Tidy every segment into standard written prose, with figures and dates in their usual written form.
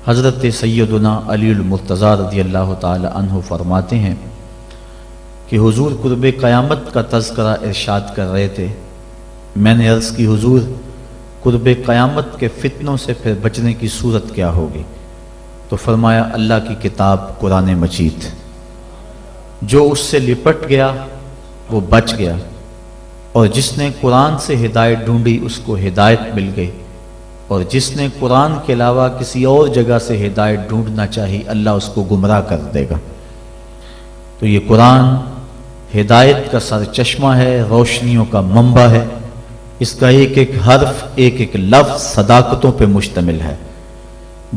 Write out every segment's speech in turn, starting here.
حضرت سیدنا علی المرتضیٰ رضی اللہ تعالی عنہ فرماتے ہیں کہ حضور قرب قیامت کا تذکرہ ارشاد کر رہے تھے۔ میں نے عرض کی حضور قرب قیامت کے فتنوں سے پھر بچنے کی صورت کیا ہوگی؟ تو فرمایا اللہ کی کتاب قرآن مجید، جو اس سے لپٹ گیا وہ بچ گیا، اور جس نے قرآن سے ہدایت ڈھونڈی اس کو ہدایت مل گئی، اور جس نے قرآن کے علاوہ کسی اور جگہ سے ہدایت ڈھونڈنا چاہی اللہ اس کو گمراہ کر دے گا۔ تو یہ قرآن ہدایت کا سر چشمہ ہے، روشنیوں کا منبع ہے، اس کا ایک ایک حرف ایک ایک لفظ صداقتوں پہ مشتمل ہے۔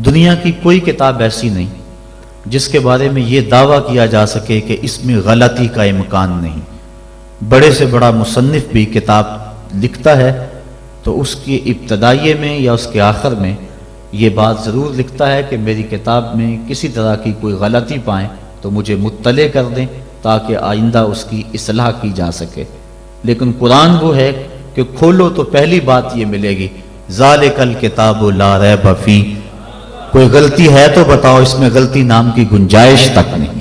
دنیا کی کوئی کتاب ایسی نہیں جس کے بارے میں یہ دعویٰ کیا جا سکے کہ اس میں غلطی کا امکان نہیں۔ بڑے سے بڑا مصنف بھی کتاب لکھتا ہے تو اس کی ابتدائیے میں یا اس کے آخر میں یہ بات ضرور لکھتا ہے کہ میری کتاب میں کسی طرح کی کوئی غلطی پائیں تو مجھے مطلع کر دیں تاکہ آئندہ اس کی اصلاح کی جا سکے۔ لیکن قرآن وہ ہے کہ کھولو تو پہلی بات یہ ملے گی ذالک الکتاب لا ریب فیہ، کوئی غلطی ہے تو بتاؤ، اس میں غلطی نام کی گنجائش تک نہیں۔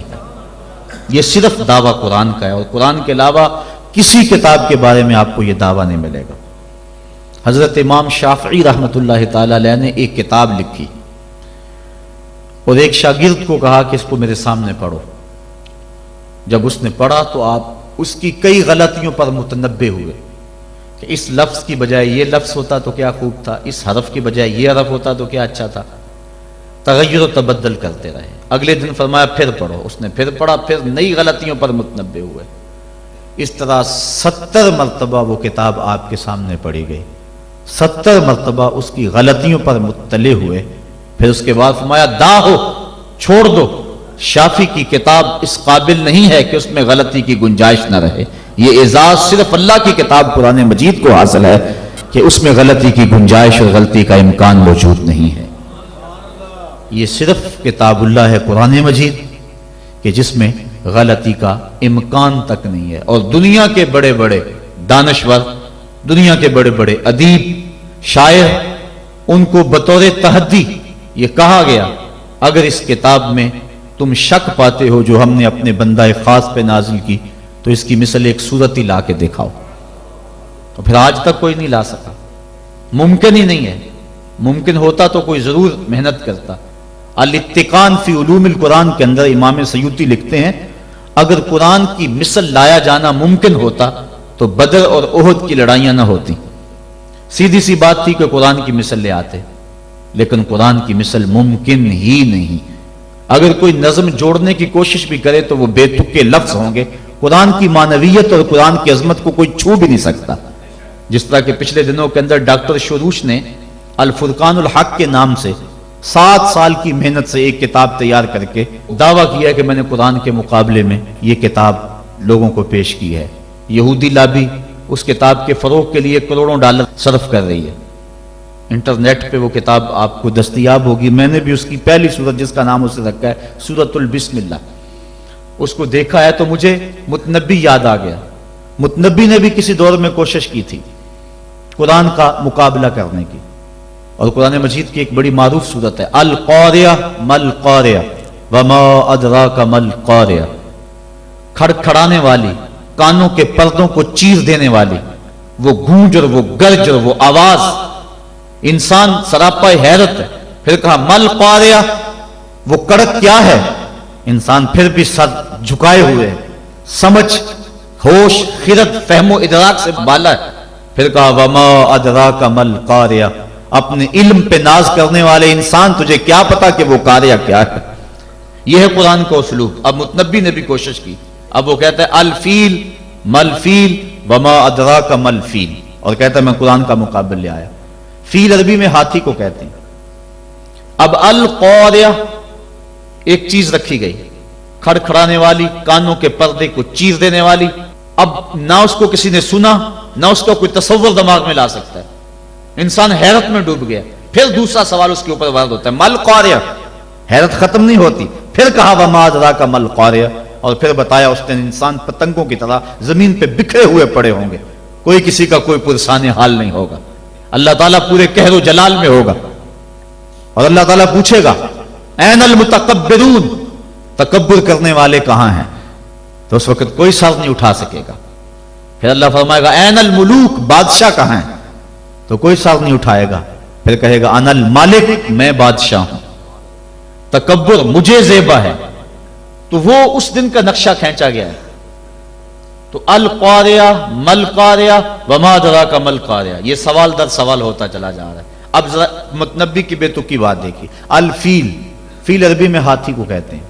یہ صرف دعویٰ قرآن کا ہے، اور قرآن کے علاوہ کسی کتاب کے بارے میں آپ کو یہ دعویٰ نہیں ملے گا۔ حضرت امام شافعی رحمۃ اللہ تعالی علیہ نے ایک کتاب لکھی اور ایک شاگرد کو کہا کہ اس کو میرے سامنے پڑھو۔ جب اس نے پڑھا تو آپ اس کی کئی غلطیوں پر متنبہ ہوئے کہ اس لفظ کی بجائے یہ لفظ ہوتا تو کیا خوب تھا، اس حرف کی بجائے یہ حرف ہوتا تو کیا اچھا تھا۔ تغیر و تبدل کرتے رہے۔ اگلے دن فرمایا پھر پڑھو، اس نے پھر پڑھا، پھر نئی غلطیوں پر متنبہ ہوئے۔ اس طرح 70 مرتبہ وہ کتاب آپ کے سامنے پڑھی گئی، 70 مرتبہ اس کی غلطیوں پر مطلع ہوئے۔ پھر اس کے بعد فرمایا دا ہو، چھوڑ دو، شافی کی کتاب اس قابل نہیں ہے کہ اس میں غلطی کی گنجائش نہ رہے۔ یہ اعزاز صرف اللہ کی کتاب قرآن مجید کو حاصل ہے کہ اس میں غلطی کی گنجائش اور غلطی کا امکان موجود نہیں ہے۔ یہ صرف کتاب اللہ ہے قرآن مجید کہ جس میں غلطی کا امکان تک نہیں ہے۔ اور دنیا کے بڑے بڑے دانشور، دنیا کے بڑے بڑے ادیب، شاعر، ان کو بطور تحدی یہ کہا گیا اگر اس کتاب میں تم شک پاتے ہو جو ہم نے اپنے بندہ خاص پہ نازل کی تو اس کی مثل ایک صورت ہی لا کے دکھاؤ۔ تو پھر آج تک کوئی نہیں لا سکا، ممکن ہی نہیں ہے۔ ممکن ہوتا تو کوئی ضرور محنت کرتا۔ الاتقان فی علوم القرآن کے اندر امام سیوطی لکھتے ہیں اگر قرآن کی مثل لایا جانا ممکن ہوتا تو بدر اور احد کی لڑائیاں نہ ہوتی۔ سیدھی سی بات تھی کہ قرآن کی مثل لے آتے، لیکن قرآن کی مثل ممکن ہی نہیں۔ اگر کوئی نظم جوڑنے کی کوشش بھی کرے تو وہ بے تکے لفظ ہوں گے۔ قرآن کی معنویت اور قرآن کی عظمت کو کوئی چھو بھی نہیں سکتا۔ جس طرح کہ پچھلے دنوں کے اندر ڈاکٹر شوروش نے الفرقان الحق کے نام سے 7 سال کی محنت سے ایک کتاب تیار کر کے دعویٰ کیا کہ میں نے قرآن کے مقابلے میں یہ کتاب لوگوں کو پیش کی ہے۔ یہودی لابی اس کتاب کے فروغ کے لیے کروڑوں ڈالر صرف کر رہی ہے۔ انٹرنیٹ پہ وہ کتاب آپ کو دستیاب ہوگی۔ میں نے بھی اس کی پہلی سورت جس کا نام اسے رکھا ہے سورۃ البسم اللہ، اس کو دیکھا ہے تو مجھے متنبی یاد آ گیا۔ متنبی نے بھی کسی دور میں کوشش کی تھی قرآن کا مقابلہ کرنے کی، اور قرآن مجید کی ایک بڑی معروف سورت ہے القاریہ مل قاریہ وما ادراک مل قاریہ، کھڑکھڑانے والی، کانوں کے پردوں کو چیر دینے والی وہ گونج اور وہ گرج اور وہ آواز، انسان سراپا حیرت ہے۔ پھر کہا مل قاریہ، وہ کڑک کیا ہے؟ انسان پھر بھی سر جھکائے ہوئے، سمجھ، ہوش، خرد، فہم و ادراک سے بالا ہے۔ پھر کہا وما ادراک مل قاریہ، اپنے علم پہ ناز کرنے والے انسان تجھے کیا پتا کہ وہ قاریہ کیا ہے۔ یہ ہے قرآن کا اسلوب۔ اب متنبی نے بھی کوشش کی، اب وہ کہتا ہے الفیل مل فیل وما ادراک مل فیل، اور کہتا ہے میں قرآن کا مقابل لے آیا۔ فیل عربی میں ہاتھی کو کہتے ہیں۔ اب القاریہ ایک چیز رکھی گئی، کھڑکھڑانے والی، کانوں کے پردے کو چیر دینے والی۔ اب نہ اس کو کسی نے سنا، نہ اس کا کوئی تصور دماغ میں لا سکتا ہے۔ انسان حیرت میں ڈوب گیا۔ پھر دوسرا سوال اس کے اوپر وارد ہوتا ہے مل قاریہ، حیرت ختم نہیں ہوتی۔ پھر کہا وما ادراک مل قاریہ، اور پھر بتایا اس نے انسان پتنگوں کی طرح زمین پہ بکھرے ہوئے پڑے ہوں گے، کوئی کسی کا کوئی پرسان حال نہیں ہوگا۔ اللہ تعالیٰ پورے قہر و جلال میں ہوگا، اور اللہ تعالیٰ پوچھے گا این المتکبرون، تکبر کرنے والے کہاں ہیں؟ تو اس وقت کوئی سر نہیں اٹھا سکے گا. پھر اللہ فرمائے گا این الملوک، بادشاہ کہاں ہیں؟ تو کوئی سر نہیں اٹھائے گا. پھر کہے گا انا المالک، میں بادشاہ ہوں، تکبر مجھے زیبا ہے. تو وہ اس دن کا نقشہ کھینچا گیا ہے. تو القاریہ مل قاریہ وما ادراک مل قاریہ، یہ سوال در سوال ہوتا چلا جا رہا ہے. اب ذرا متنبی کی بے تکی بات دیکھیے. الفیل، فیل عربی میں ہاتھی کو کہتے ہیں.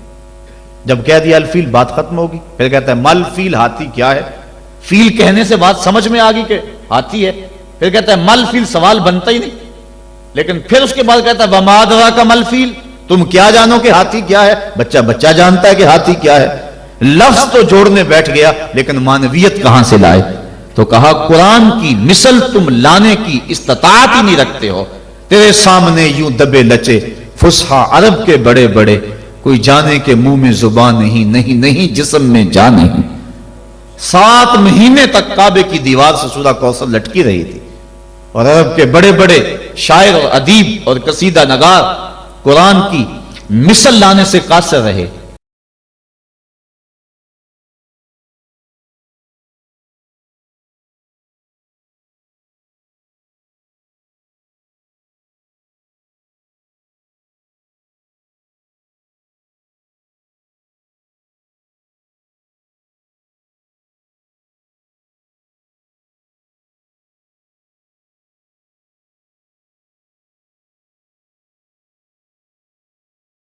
جب کہہ دیا الفیل بات ختم ہوگی. پھر کہتا ہے مل فیل، ہاتھی کیا ہے؟ فیل کہنے سے بات سمجھ میں آ گئی کہ ہاتھی ہے. پھر کہتا ہے مل فیل، سوال بنتا ہی نہیں. لیکن پھر اس کے بعد کہتا ہے وما ادراک مل فیل، تم کیا جانو کہ ہاتھی کیا ہے؟ بچہ جانتا ہے کہ ہاتھی کیا ہے. لفظ تو جوڑنے بیٹھ گیا لیکن معنویت کہاں سے لائے؟ تو کہا قرآن کی مثل تم لانے کی استطاعت ہی نہیں رکھتے ہو. تیرے سامنے یوں دبے لچے فصحا عرب کے بڑے بڑے، کوئی جانے کے منہ میں زبان نہیں جسم میں جان نہیں. 7 مہینے تک کعبے کی دیوار سے سورہ کوثر لٹکی رہی تھی، اور عرب کے بڑے بڑے شاعر اور ادیب اور قصیدہ نگار قرآن کی مثل لانے سے قاصر رہے.